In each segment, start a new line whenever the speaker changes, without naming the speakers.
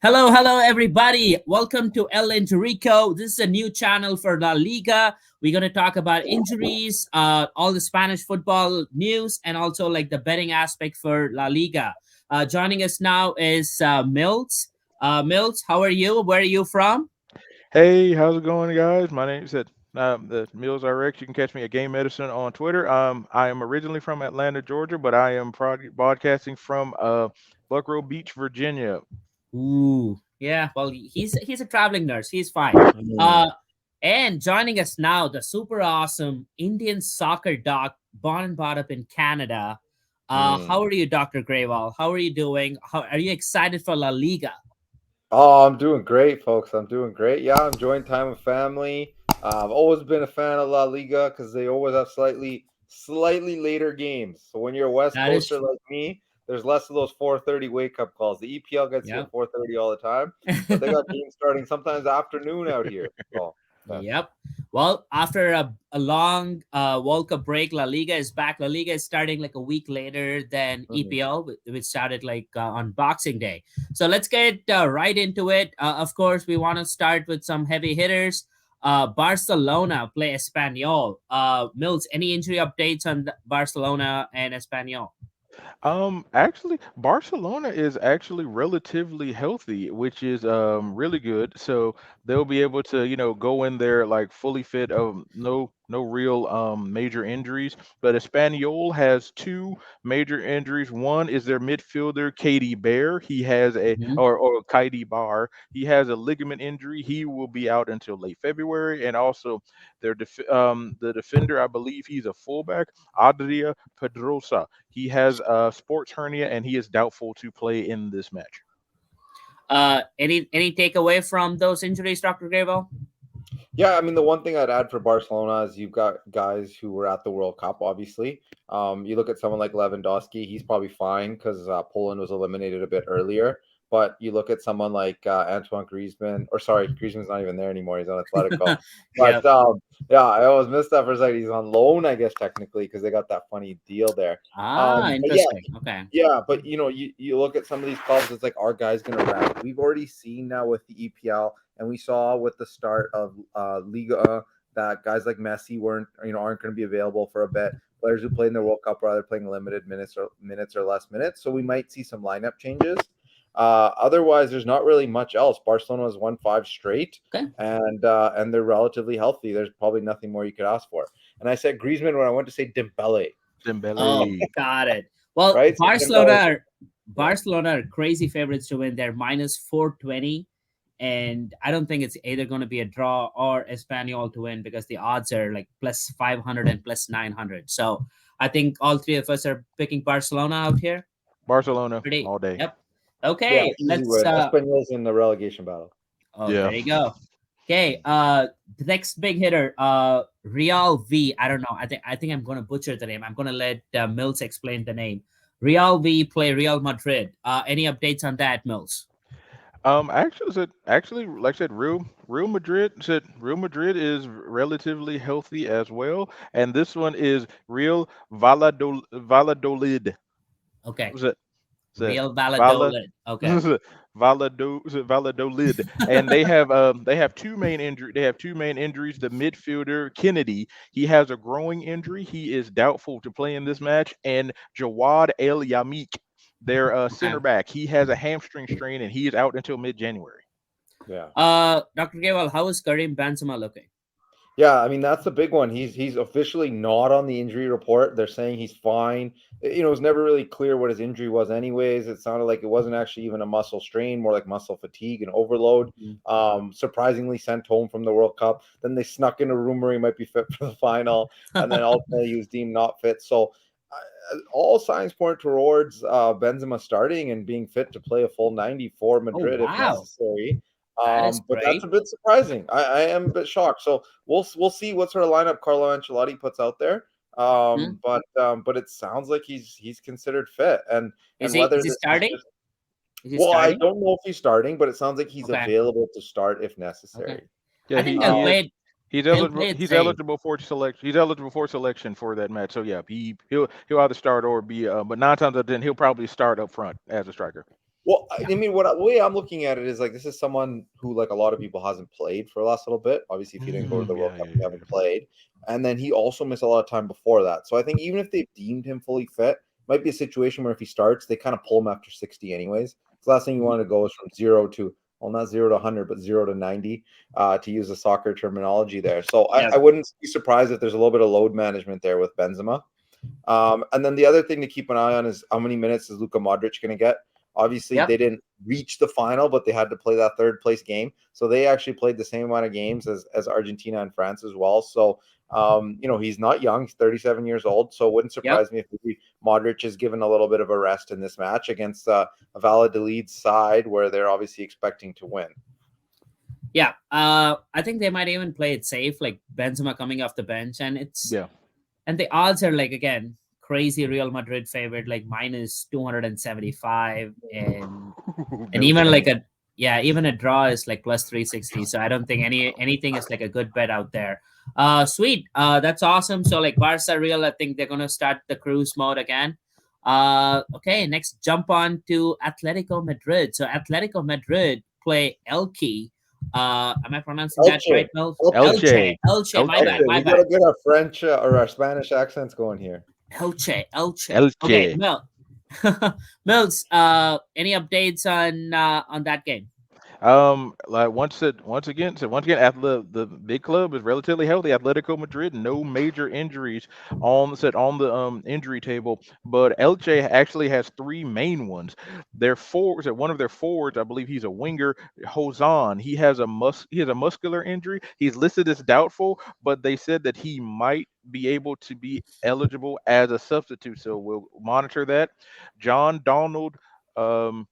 Hello, hello, everybody. Welcome to El Injurico. This is a new channel for La Liga. We're going to talk about injuries, all the Spanish football news, and also like the betting aspect for La Liga. Joining us now is Mills. Mills, how are you? Where are you from?
Hey, how's it going, guys? My name is the Mills RX. You can catch me at Game Medicine on Twitter. I am originally from Atlanta, Georgia, but I am broadcasting from Buckrow Beach, Virginia.
Ooh, yeah. Well, he's a traveling nurse. He's fine.
Mm.
Uh, and joining us now, the super awesome Indian soccer doc, born and brought up in Canada.
Mm.
How are you, Doctor Graywall? How are you doing? How are you excited for La Liga?
Oh, I'm doing great, folks. I'm doing great. Yeah, I'm enjoying time with family. I've always been a fan of La Liga because they always have slightly later games. So when you're a West
That is
Coaster
true.
like me, there's less of those 4:30 wake up calls. The EPL gets you
Yep.
at 4:30 all the time, but they got games starting sometimes afternoon out here. So yeah.
Yep. Well, after a long World Cup break, La Liga is back. La Liga is starting like a week later than
Mhm.
EPL, which started like on Boxing Day. So let's get right into it. Of course, we want to start with some heavy hitters. Barcelona play Espanyol. Mills, any injury updates on Barcelona and Espanyol?
Actually, Barcelona is actually relatively healthy, which is really good. So they'll be able to, go in there like fully fit. No real major injuries. But Espanyol has two major injuries. One is their midfielder, Katie Bear. He has a
Mhm.
or Kaidi Bar. He has a ligament injury. He will be out until late February. And also the defender, I believe he's a fullback, Adria Pedrosa. He has a sports hernia and he is doubtful to play in this match.
Any takeaway from those injuries, Doctor Grable?
Yeah, I mean the one thing I'd add for Barcelona is you've got guys who were at the World Cup. Obviously, you look at someone like Lewandowski; he's probably fine because Poland was eliminated a bit earlier. But you look at someone like Antoine Griezmann, or sorry, Griezmann's not even there anymore; he's on Atletico. But
Yep.
yeah, I always missed that for a second. He's on loan, I guess technically, because they got that funny deal there.
Ah,
But yeah,
interesting. Okay.
yeah, but you look at some of these clubs, it's like our guy's gonna rest. We've already seen now with the EPL, and we saw with the start of Liga that guys like Messi aren't going to be available for a bit. Players who played in the World Cup are either playing limited minutes or less minutes, so we might see some lineup changes. Otherwise, there's not really much else. Barcelona has won five straight,
Okay.
and they're relatively healthy. There's probably nothing more you could ask for. And I said Griezmann when I went to say Dembele,
Oh,
Dembele.
got it. Well,
right? So Dembele, yeah.
Barcelona are crazy favorites to win. They're minus 420. And I don't think it's either going to be a draw or Espanyol to win because the odds are like plus 500 and plus 900. So I think all three of us are picking Barcelona out here.
Barcelona
Pretty.
all day.
Yep.
Yeah,
Okay.
easy
Let's.
win. Espanyol's in the relegation battle.
Oh,
Yeah.
there you go. Okay. The next big hitter, Real V. I don't know. I think I'm gonna butcher the name. I'm gonna let Mills explain the name. Real V play Real Madrid. Any updates on that, Mills?
Actually, like I said, Real Madrid is relatively healthy as well, and this one is Valladolid.
Okay.
Was it? Is it
Real
Vala?
Valladolid. Okay.
Valladolid, and they have two main injuries. The midfielder Kennedy, he has a growing injury. He is doubtful to play in this match, and Jawad El Yamik, their
Okay.
center back, he has a hamstring strain and he is out until mid-January.
Yeah.
Dr. Gawal, how is Karim Benzema looking?
Yeah, I mean that's the big one. He's officially not on the injury report. They're saying he's fine. It's never really clear what his injury was anyways. It sounded like it wasn't actually even a muscle strain, more like muscle fatigue and overload.
Mhm.
Surprisingly sent home from the World Cup. Then they snuck in a rumor he might be fit for the final, and then ultimately he was deemed not fit. So all signs point towards Benzema starting and being fit to play a full 90 for
Oh
Madrid if
wow,
necessary.
that is
But that's a
great.
bit surprising. I am a bit shocked. So we'll see what sort of lineup Carlo Ancelotti puts out there.
Mhm.
But it sounds like he's considered fit,
Is
and
he
whether
is he
this is
starting?
just
Is he
well, I
starting?
don't know if he's starting, but it sounds like he's
Okay.
available to start if
Okay.
necessary.
Yeah,
I think
he
they'll
he
Um,
is.
play it.
He's
He'll
eligible.
play it
He's
safe.
eligible for selection. He's eligible for selection for that match. So yeah, he'll either start or be. But nine times out of ten, he'll probably start up front as a striker.
Well, I mean, the way I'm looking at it is like this is someone who, like a lot of people, hasn't played for the last little bit. Obviously, if you didn't go to the World
Yeah,
Cup,
yeah,
you
yeah.
haven't played. And then he also missed a lot of time before that. So I think even if they've deemed him fully fit, might be a situation where if he starts, they kind of pull him after 60 anyways. The last thing you want to go is from zero to, well, not 0 to 100, but 0 to 90, to use the soccer terminology there. So
Yeah.
I wouldn't be surprised if there's a little bit of load management there with Benzema. And then the other thing to keep an eye on is how many minutes is Luka Modric going to get? Obviously,
Yep.
they didn't reach the final, but they had to play that third place game. So they actually played the same amount of games as Argentina and France as well. So, he's not young. He's 37 years old. So it wouldn't
Yep.
surprise me if maybe Modric is given a little bit of a rest in this match against a Valladolid side where they're obviously expecting to win.
Yeah. I think they might even play it safe, like Benzema coming off the bench,
Yeah.
and the odds are like again crazy Real Madrid favorite, like minus 275, and
Mills
even like
money.
a even a draw is like plus 360. So I don't think anything is like a good bet out there. Sweet. That's awesome. So like Barca Real, I think they're gonna start the cruise mode again. Okay, next jump on to Atletico Madrid. So Atletico Madrid play Elche. Am I pronouncing that
Elche.
right, Mel?
Elche.
Elche.
Elche.
Elche. My
Elche.
bad.
Elche.
My
We
bad.
got to get our French or our Spanish accents going here.
Elche. Elche. Okay,
Elche.
Mel. Mills. Any updates on that game?
Like once again, at the big club is relatively healthy. Atletico Madrid, no major injuries on the injury table, but Elche actually has three main ones. Their forwards, at one of their forwards, I believe he's a winger, Hosan. He has a muscular injury. He's listed as doubtful, but they said that he might be able to be eligible as a substitute. So we'll monitor that. John Donald. Um,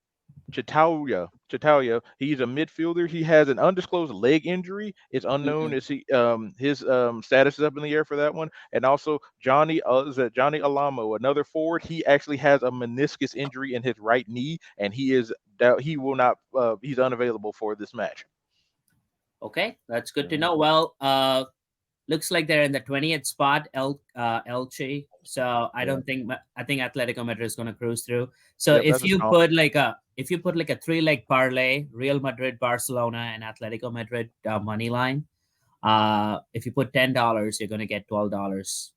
Chitalia. He's a midfielder. He has an undisclosed leg injury. It's unknown.
Mm-mm.
Is he his status is up in the air for that one. And also Johnny Alamo, another forward. He actually has a meniscus injury in his right knee, and he will not he's unavailable for this match.
Okay, that's good to
So,
know. Well, looks like they're in the 20th spot, Elche. So I
Yeah.
don't think I think Atletico Madrid is going to cruise through. So
yep, that's a stomp.
if you put like a three leg parlay, Real Madrid, Barcelona, and Atletico Madrid money line, if you put $10, you're going to get $12.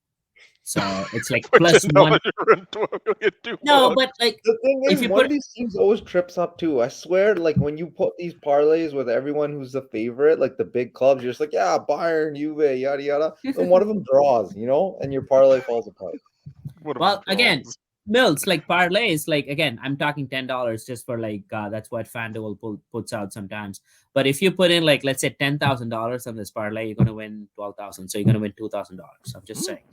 So it's like
For
plus
$10,
one.
you run 12, you'll get two
No,
bucks.
but like
The thing
if
is,
you
one of
put
these teams always trips up too. I swear, like when you put these parlays with everyone who's the favorite, like the big clubs, you're just like, yeah, Bayern, Juve, yada yada. Then one of them draws, and your parlay falls apart.
One of them
well again,
draws.
Mills, like parlays, like again, I'm talking $10 just for like that's what FanDuel puts out sometimes. But if you put in like let's say $10,000 on this parlay, you're gonna win 12,000. So you're gonna win $2,000. I'm just
Mm,
saying.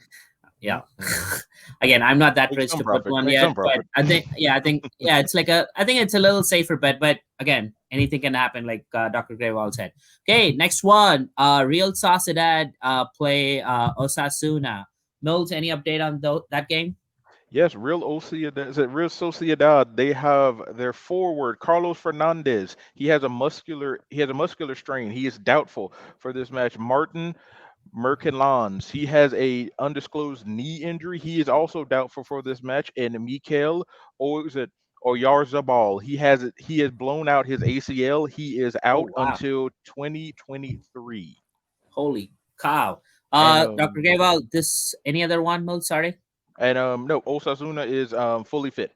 Yeah.
mm.
Again, I'm not that
Make
rich
some
to put
profit.
one
Make
yet,
some
but
profit.
it's like I think it's a little safer bet, but again, anything can happen, like Dr. Graywall said. Okay, next one. Real Sociedad play Osasuna. Mills, any update on that game?
Yes, Real Sociedad. They have their forward Carlos Fernandez. He has a muscular strain. He is doubtful for this match. Martin Merkenlans. He has a undisclosed knee injury. He is also doubtful for this match. And Mikel Oyarzabal. He has blown out his ACL. He is
Oh
out
wow.
until 2023.
Holy cow.
And
Dr. Graywall, this any other one, Mills? Sorry.
no, Osasuna is fully fit.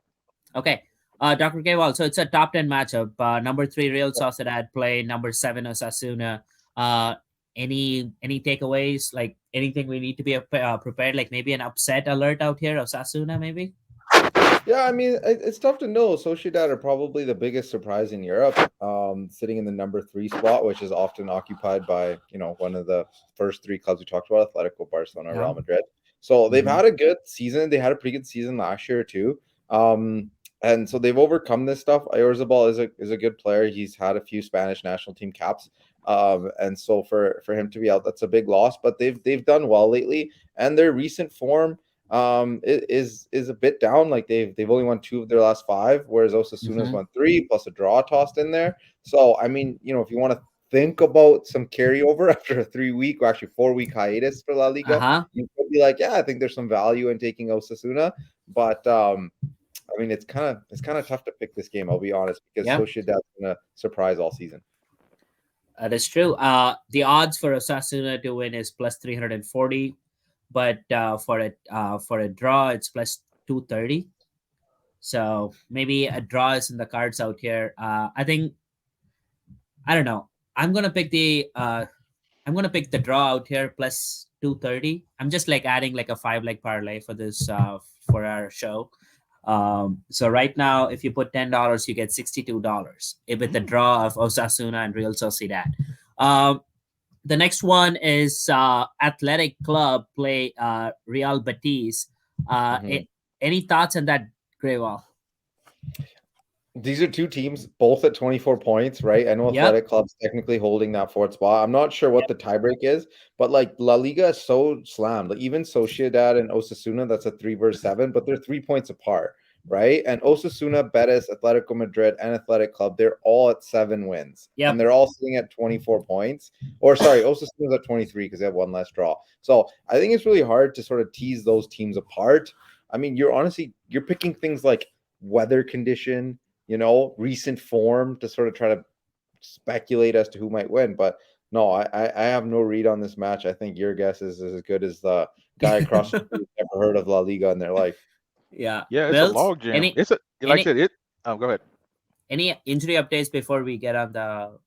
Okay. Dr. Kewal, so it's a top 10 matchup. Number three, Real Sociedad play number seven, Osasuna. Uh, any takeaways? Like anything we need to be prepared? Like maybe an upset alert out here, Osasuna, maybe?
Yeah, I mean, it's tough to know. Sociedad are probably the biggest surprise in Europe, sitting in the number three spot, which is often occupied by, one of the first three clubs we talked about, Atletico, Barcelona,
Yeah.
Real Madrid. So they've
Mhm.
had a good season. They had a pretty good season last year too. And so they've overcome this stuff. Oyarzabal is a good player. He's had a few Spanish national team caps. And so for him to be out, that's a big loss. But they've done well lately, and their recent form is a bit down. Like they've only won two of their last five, whereas Osasuna's
Mhm.
won three plus a draw tossed in there. So I mean, if you want to think about some carryover after a 3 week or actually 4 week hiatus for La Liga,
Uh-huh.
you could be like, yeah, I think there's some value in taking Osasuna, but I I mean, it's kind of tough to pick this game. I'll be honest, because
Yeah,
Sociedad's gonna surprise all season.
that is true. The odds for Osasuna to win is plus 340, but for a draw, it's plus 230. So maybe a draw is in the cards out here. I think I don't know. I'm gonna pick the draw out here plus 230. I'm just like adding like a 5 leg parlay for this for our show. So right now, if you put $10, you get $62 with the draw of Osasuna and Real Sociedad. Um, the next one is Athletic Club play Real Betis.
Mhm.
Any thoughts on that, Greywall?
These are two teams, both at 24 points, right? I know
Yep.
Athletic Club's technically holding that fourth spot. I'm not sure what
Yep.
the tiebreak is, but like La Liga is so slammed. Like even Sociedad and Osasuna, that's a 3 versus 7, but they're 3 points apart, right? And Osasuna, Betis, Atletico Madrid, and Athletic Club, they're all at 7 wins, and
Yep.
they're all sitting at 24 points. Or sorry, Osasuna's at 23 because they have one less draw. So I think it's really hard to sort of tease those teams apart. I mean, you're picking things like weather condition, recent form to sort of try to speculate as to who might win. But no, I have no read on this match. I think your guess is as good as the guy across the street who's never heard of La Liga in their life.
Yeah.
Yeah, it's a
Mills,
log jam.
any
It's a like I
any
said, it. Go ahead.
any injury updates before we get on the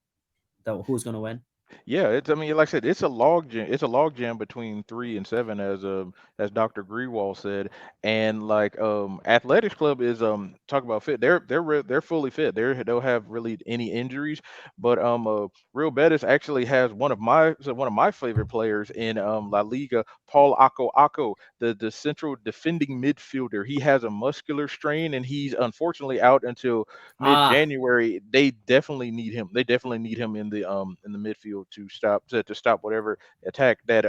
who's gonna win?
Yeah, it's. I mean, like I said, it's a log jam. It's a log jam between 3 and 7, as Dr. Grewal said, and like Athletics Club is talk about fit. They're fully fit. They'll have really any injuries, but Real Betis actually has one of my favorite players in La Liga, Paul Ako, the central defending midfielder. He has a muscular strain, and he's unfortunately out until
Ah,
mid-January. They definitely need him. They definitely need him in the midfield to stop whatever attack that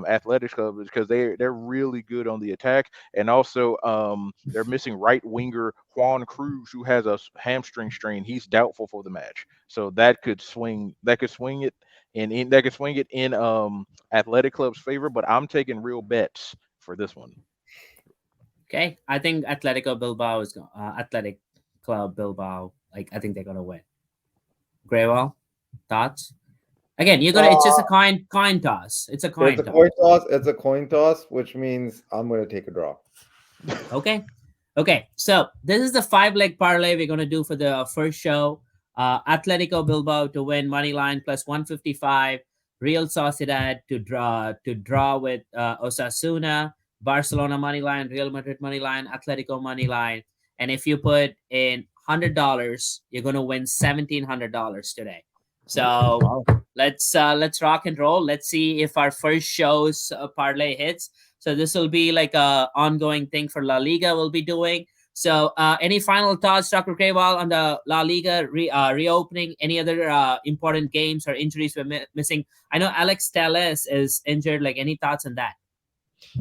Athletics Club is, because they're really good on the attack, and also they're missing right winger Juan Cruz, who has a hamstring strain. He's doubtful for the match, so that could swing it in Athletic Club's favor. But I'm taking real bets for this one.
okay. I think Athletic Club Bilbao. Like I think they're gonna win. Greywall, thoughts? Again, you're gonna. It's just a
Uh,
coin toss. It's a
it's
coin
a
toss.
coin toss. It's a coin toss, which means I'm going to take a draw.
Okay. Okay. So this is the 5 leg parlay we're gonna do for the first show. Atletico Bilbao to win money line plus 155. Real Sociedad to draw with Osasuna. Barcelona money line. Real Madrid money line. Atletico money line. And if you put in $100, you're gonna win $1,700 today.
Ooh.
So let's rock and roll. Let's see if our first show's parlay hits. So this will be like a ongoing thing for La Liga we'll be doing. So any final thoughts, Dr. Kraywal, on the La Liga reopening? Any other important games or injuries we're missing? I know Alex Telles is injured. Like any thoughts on that?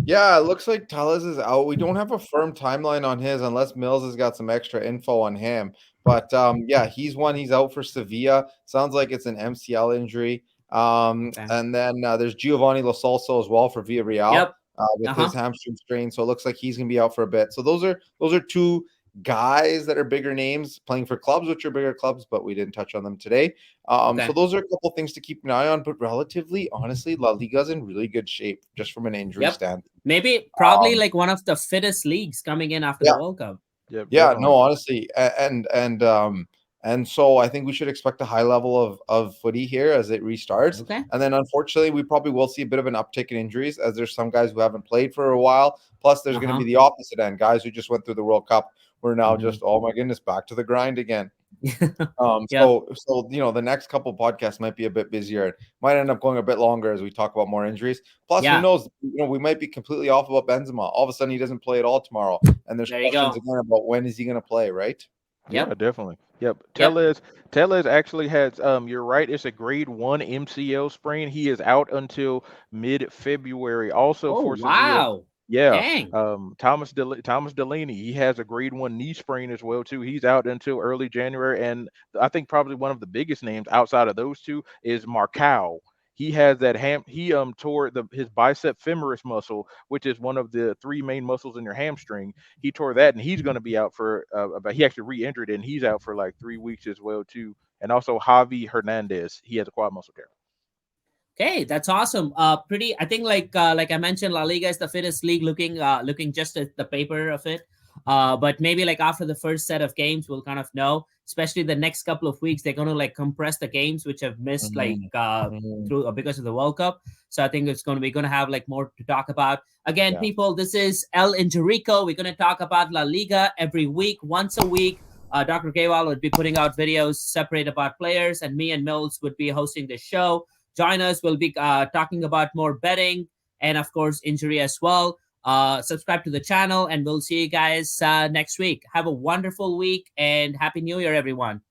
Yeah, it looks like Tellez is out. We don't have a firm timeline on his unless Mills has got some extra info on him. But yeah, he's out for Sevilla. Sounds like it's an MCL injury.
Okay.
And then there's Giovanni Lo Celso as well for Villarreal
Yep.
with
Uh
his
huh.
hamstring strain. So it looks like he's gonna be out for a bit. So those are two guys that are bigger names playing for clubs, which are bigger clubs, but we didn't touch on them today. So
Okay.
those are a couple things to keep an eye on. But relatively, honestly, La Liga's in really good shape just from an injury
Yep.
standpoint.
Maybe probably
Um,
like one of the fittest leagues coming in after the
yeah,
World Cup.
Yep,
yeah, no,
definitely.
honestly, and so I think we should expect a high level of footy here as it restarts.
Okay.
And then unfortunately, we probably will see a bit of an uptick in injuries as there's some guys who haven't played for a while. Plus, there's
Uh
going to
huh.
be the opposite end, guys who just went through the World Cup. We're now
Hmm.
just, oh my goodness, back to the grind again.
Yep.
The next couple podcasts might be a bit busier. It might end up going a bit longer as we talk about more injuries. Plus, who
Yeah.
knows? We might be completely off about Benzema. All of a sudden, he doesn't play at all tomorrow, and there's
There you
questions
go.
again about when is he going to play, right?
Yeah,
Yep.
definitely. Yep.
Yep.
Tellez actually has you're right, it's a grade 1 MCL sprain. He is out until mid-February. Also
Oh
for Sevilla.
wow.
Yeah.
Dang.
Thomas Delaney, he has a grade 1 knee sprain as well too. He's out until early January, and I think probably one of the biggest names outside of those two is Marcao. he has that he tore his bicep femoris muscle, which is one of the three main muscles in your hamstring. He tore that, and he's going to be out for about. He actually re-injured, and he's out for like 3 weeks as well too. And also Javi Hernandez, he has a quad muscle tear.
Okay, that's awesome. Pretty. I think like I mentioned, La Liga is the fittest league looking just at the paper of it. But maybe like after the first set of games, we'll kind of know. Especially the next couple of weeks, they're going to like compress the games which have missed
Mhm. Mhm.
through because of the World Cup. So I think it's going to have like more to talk about. Again,
Yeah.
people, this is El Injurico. We're going to talk about La Liga every week, once a week. Dr. Kewal would be putting out videos separate about players, and me and Mills would be hosting the show. Join us. We'll be talking about more betting and, of course, injury as well. Subscribe to the channel, and we'll see you guys next week. Have a wonderful week, and Happy New Year, everyone.